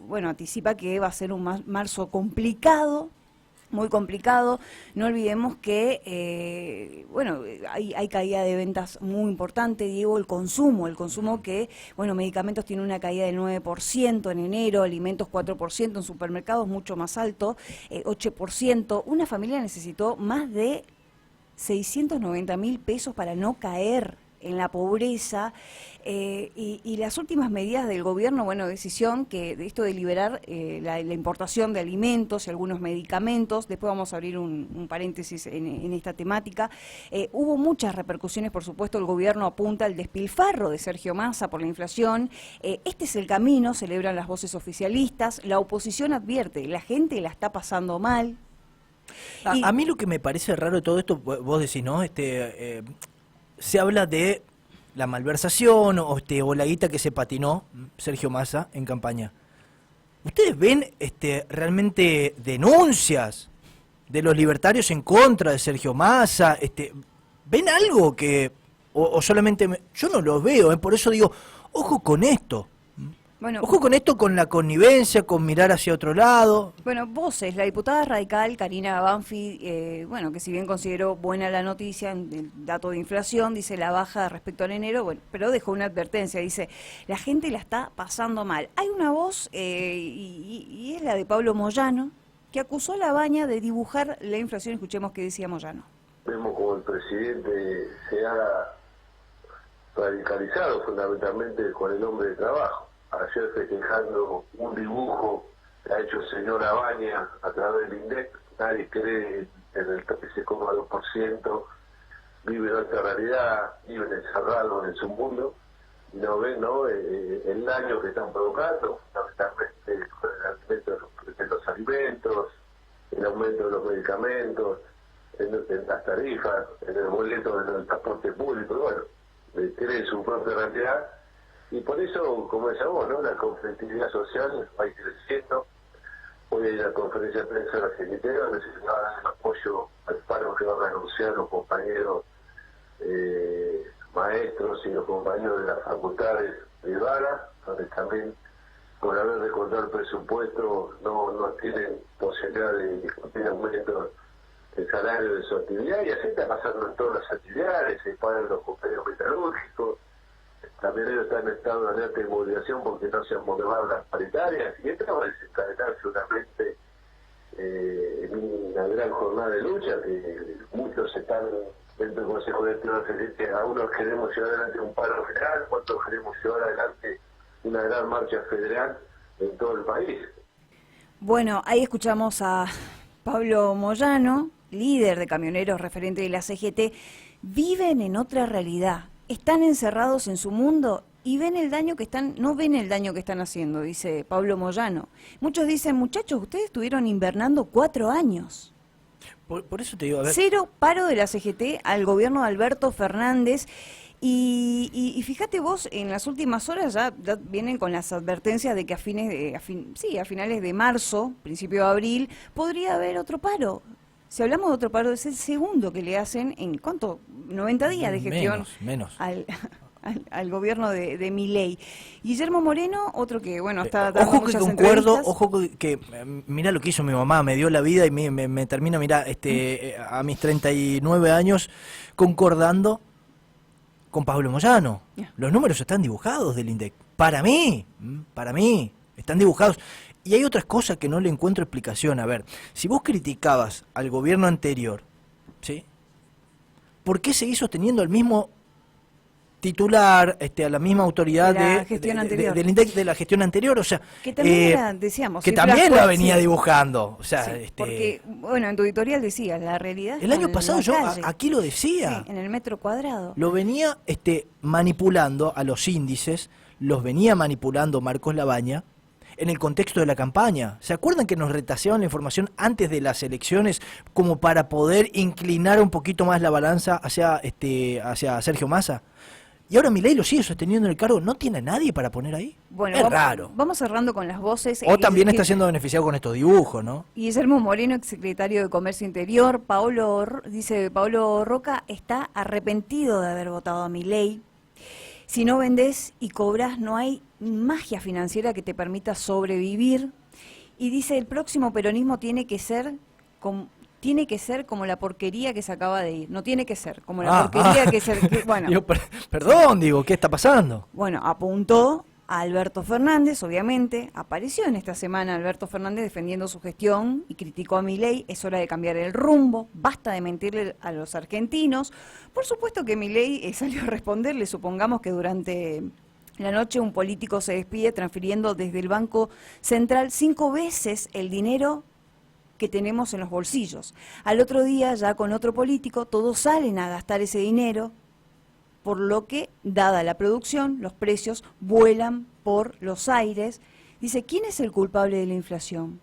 S1: bueno, anticipa que va a ser un marzo complicado, muy complicado. No olvidemos que, bueno, hay caída de ventas muy importante, Diego, el consumo que, bueno, medicamentos tiene una caída del 9% en enero, alimentos 4%, en supermercados mucho más alto, 8%. Una familia necesitó más de 690.000 pesos para no caer en la pobreza, y las últimas medidas del gobierno, bueno, decisión que de esto de liberar la importación de alimentos y algunos medicamentos, después vamos a abrir un paréntesis en esta temática. Hubo muchas repercusiones, por supuesto, el gobierno apunta al despilfarro de Sergio Massa por la inflación. Este es el camino, celebran las voces oficialistas, la oposición advierte, la gente la está pasando mal.
S2: A mí lo que me parece raro de todo esto, vos decís, ¿no? Se habla de la malversación o la guita que se patinó Sergio Massa en campaña. ¿Ustedes ven realmente denuncias de los libertarios en contra de Sergio Massa? ¿Ven algo que o solamente yo no lo veo, por eso digo, ojo con esto?
S1: Bueno,
S2: ojo con esto, con la connivencia, con mirar hacia otro lado.
S1: Bueno, voces, la diputada radical Karina Banfi, bueno, que si bien consideró buena la noticia, el dato de inflación, dice la baja respecto al enero, bueno, pero dejó una advertencia, dice, la gente la está pasando mal. Hay una voz, y es la de Pablo Moyano, que acusó a La Baña de dibujar la inflación. Escuchemos qué decía Moyano.
S10: Vemos como el presidente se ha radicalizado fundamentalmente con el hombre de trabajo. Ayer festejando un dibujo que ha hecho el señor Abaña a través del INDEC, nadie cree en el 13,2%, viven otra realidad, viven encerrados en su mundo, y no ven el daño que están provocando, fundamentalmente con el aumento de los alimentos, el aumento de los medicamentos, en las tarifas, en el boleto del transporte público, bueno, creen su propia realidad. Y por eso, como decía vos, la conflictividad social va a ir creciendo. Hoy hay una conferencia de prensa en la Secretaría donde se va a dar el apoyo al paro que van a anunciar los compañeros maestros y los compañeros de las facultades privadas, donde también, por haber recortado el presupuesto, no tienen posibilidad de discutir aumentos el salario de su actividad, y así está pasando en todas las actividades, se pagan los convenios metalúrgicos, también ellos están en estado de alerta de movilización porque no se han motivado las paritarias, y esto va a desencadenar seguramente en una gran jornada de lucha, que muchos están dentro del Consejo Directivo de la CGT, algunos queremos llevar adelante un paro federal, otros queremos llevar adelante una gran marcha federal en todo el país.
S1: Bueno, ahí escuchamos a Pablo Moyano, líder de camioneros, referente de la CGT. Viven en otra realidad, están encerrados en su mundo y ven el daño que no ven el daño que están haciendo, dice Pablo Moyano. Muchos dicen, muchachos, ustedes estuvieron invernando 4 años.
S2: Por eso te digo, a ver.
S1: 0 paro de la CGT al gobierno de Alberto Fernández. Y fíjate vos, en las últimas horas ya vienen con las advertencias de que a finales de marzo, principio de abril, podría haber otro paro. Si hablamos de otro paro, es el segundo que le hacen en, ¿cuánto? 90 días de gestión
S2: menos.
S1: Al gobierno de Milei. Guillermo Moreno, otro que, bueno, está dando
S2: ojo que
S1: muchas
S2: concuerdo,
S1: entrevistas.
S2: ojo que mira lo que hizo mi mamá, me dio la vida y me termina, mira, a mis 39 años, concordando con Pablo Moyano. Los números están dibujados del INDEC. Para mí, están dibujados. Y hay otras cosas que no le encuentro explicación. A ver, si vos criticabas al gobierno anterior, ¿sí? ¿Por qué seguís sosteniendo el mismo titular, a la misma autoridad del INDEC de la gestión anterior? O sea,
S1: que también decíamos,
S2: que también la venía dibujando. O sea,
S1: sí, porque, bueno, en tu editorial decías, la realidad.
S2: El año pasado yo aquí lo decía.
S1: Sí, en el metro cuadrado.
S2: Lo venía manipulando a los índices, los venía manipulando Marcos Labaña en el contexto de la campaña. ¿Se acuerdan que nos retaseaban la información antes de las elecciones como para poder inclinar un poquito más la balanza hacia Sergio Massa? Y ahora Milei lo sigue sosteniendo en el cargo. ¿No tiene a nadie para poner ahí?
S1: Bueno,
S2: es raro.
S1: Vamos cerrando con las voces.
S2: O también está siendo beneficiado con estos dibujos, ¿no?
S1: Guillermo Moreno, exsecretario de Comercio Interior. Pablo Roca está arrepentido de haber votado a Milei. Si no vendés y cobrás, no hay magia financiera que te permita sobrevivir. Y dice, el próximo peronismo tiene que ser como la porquería que se acaba de ir. No tiene que ser como la porquería que se... bueno,
S2: perdón, ¿qué está pasando?
S1: Bueno, apuntó a Alberto Fernández, obviamente. Apareció en esta semana Alberto Fernández defendiendo su gestión y criticó a Milei. Es hora de cambiar el rumbo. Basta de mentirle a los argentinos. Por supuesto que Milei salió a responderle. Supongamos que durante la noche un político se despide transfiriendo desde el Banco Central 5 veces el dinero que tenemos en los bolsillos. Al otro día, ya con otro político, todos salen a gastar ese dinero, por lo que, dada la producción, los precios vuelan por los aires. Dice, ¿quién es el culpable de la inflación?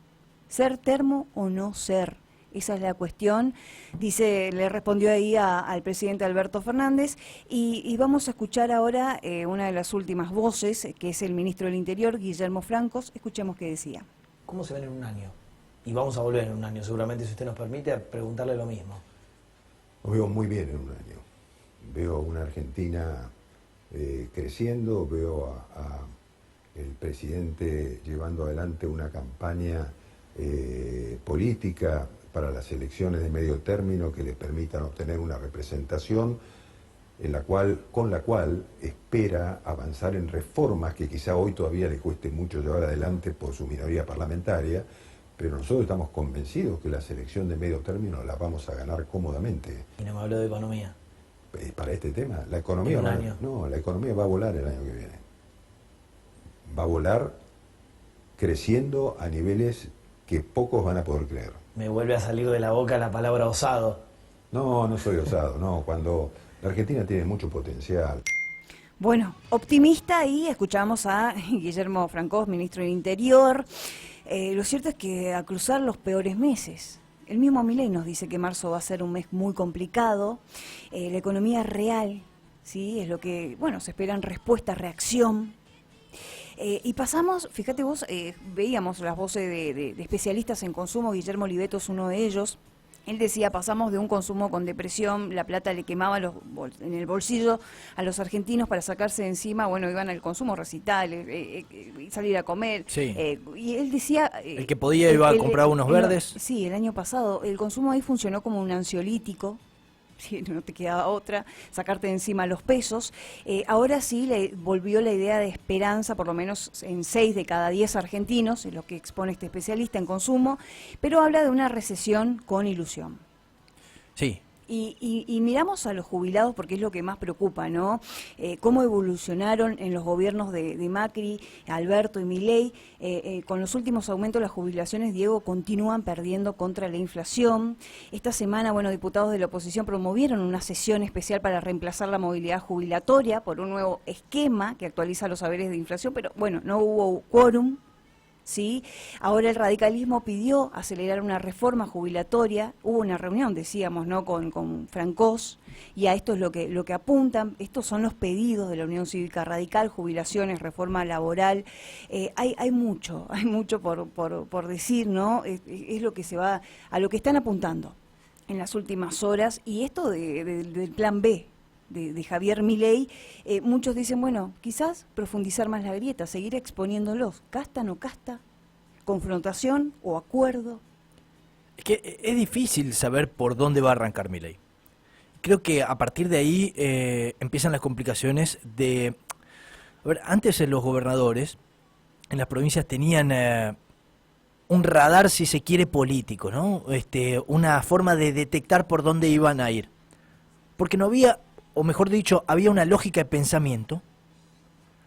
S1: ¿Ser termo o no ser? Esa es la cuestión. Dice, le respondió ahí al presidente Alberto Fernández, y vamos a escuchar ahora una de las últimas voces, que es el ministro del Interior, Guillermo Francos. Escuchemos qué decía.
S11: ¿Cómo se ven en un año? Y vamos a volver en un año, seguramente, si usted nos permite, a preguntarle lo mismo.
S12: Lo veo muy bien en un año. Veo una Argentina creciendo, veo a el presidente llevando adelante una campaña política para las elecciones de medio término que le permitan obtener una representación con la cual espera avanzar en reformas que quizá hoy todavía le cueste mucho llevar adelante por su minoría parlamentaria, pero nosotros estamos convencidos que la selección de medio término la vamos a ganar cómodamente.
S11: Y no me habló de economía.
S12: Para este tema, la economía la economía va a volar el año que viene. Va a volar creciendo a niveles que pocos van a poder creer.
S11: Me vuelve a salir de la boca la palabra osado.
S12: No soy osado, no. Cuando la Argentina tiene mucho potencial.
S1: Bueno, optimista, y escuchamos a Guillermo Francos, ministro del Interior. Lo cierto es que a cruzar los peores meses. El mismo Milei nos dice que marzo va a ser un mes muy complicado. La economía real, ¿sí? Es lo que, bueno, se esperan respuesta, reacción. Y pasamos, fíjate vos, veíamos las voces de especialistas en consumo. Guillermo Oliveto es uno de ellos. Él decía, pasamos de un consumo con depresión, la plata le quemaba en el bolsillo a los argentinos para sacarse de encima, bueno, iban al consumo recital, salir a comer.
S2: Sí.
S1: Y él decía...
S2: el que podía iba a comprar unos verdes.
S1: Sí, el año pasado el consumo ahí funcionó como un ansiolítico. Sí, no te quedaba otra, sacarte de encima los pesos. Ahora sí volvió la idea de esperanza, por lo menos en 6 de cada 10 argentinos, es lo que expone este especialista en consumo, pero habla de una recesión con ilusión.
S2: Sí.
S1: Y miramos a los jubilados porque es lo que más preocupa, ¿no? Cómo evolucionaron en los gobiernos de Macri, Alberto y Milei. Con los últimos aumentos de las jubilaciones, Diego, continúan perdiendo contra la inflación. Esta semana, bueno, diputados de la oposición promovieron una sesión especial para reemplazar la movilidad jubilatoria por un nuevo esquema que actualiza los saberes de inflación, pero bueno, no hubo quórum. ¿Sí? Ahora el radicalismo pidió acelerar una reforma jubilatoria, hubo una reunión, decíamos, ¿no?, con Francós, y a esto es lo que apuntan, estos son los pedidos de la Unión Cívica Radical, jubilaciones, reforma laboral, hay mucho por decir, ¿no? Es lo que se va, a lo que están apuntando en las últimas horas, y esto del plan B, de Javier Milei, muchos dicen, bueno, quizás profundizar más la grieta, seguir exponiéndolos, casta, no casta, confrontación o acuerdo.
S2: Es que es difícil saber por dónde va a arrancar Milei. Creo que a partir de ahí empiezan las complicaciones de... A ver, antes los gobernadores en las provincias tenían un radar, si se quiere, político, ¿no? Una forma de detectar por dónde iban a ir. Porque no había... o mejor dicho, había una lógica de pensamiento,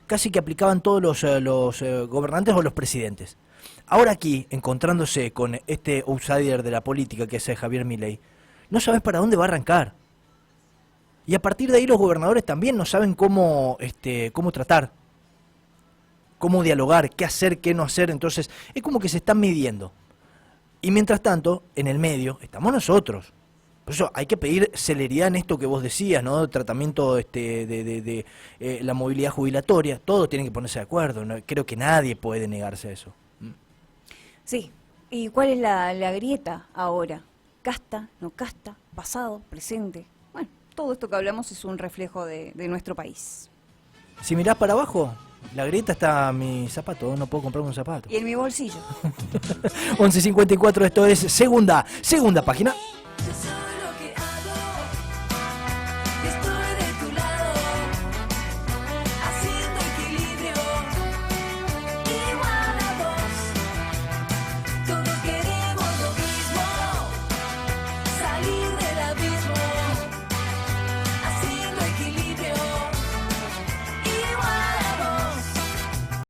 S2: casi que aplicaban todos los gobernantes o los presidentes. Ahora aquí, encontrándose con este outsider de la política que es Javier Milei, no sabes para dónde va a arrancar. Y a partir de ahí los gobernadores también no saben cómo tratar, cómo dialogar, qué hacer, qué no hacer. Entonces, es como que se están midiendo. Y mientras tanto, en el medio, estamos nosotros. Por eso hay que pedir celeridad en esto que vos decías, ¿no? Tratamiento de la movilidad jubilatoria. Todos tienen que ponerse de acuerdo. ¿No? Creo que nadie puede negarse a eso.
S1: Sí. ¿Y cuál es la grieta ahora? ¿Casta, no casta, pasado, presente? Bueno, todo esto que hablamos es un reflejo de nuestro país.
S2: Si mirás para abajo, la grieta está en mi zapato. No puedo comprar un zapato.
S1: Y en mi bolsillo.
S2: 11:54, esto es segunda página.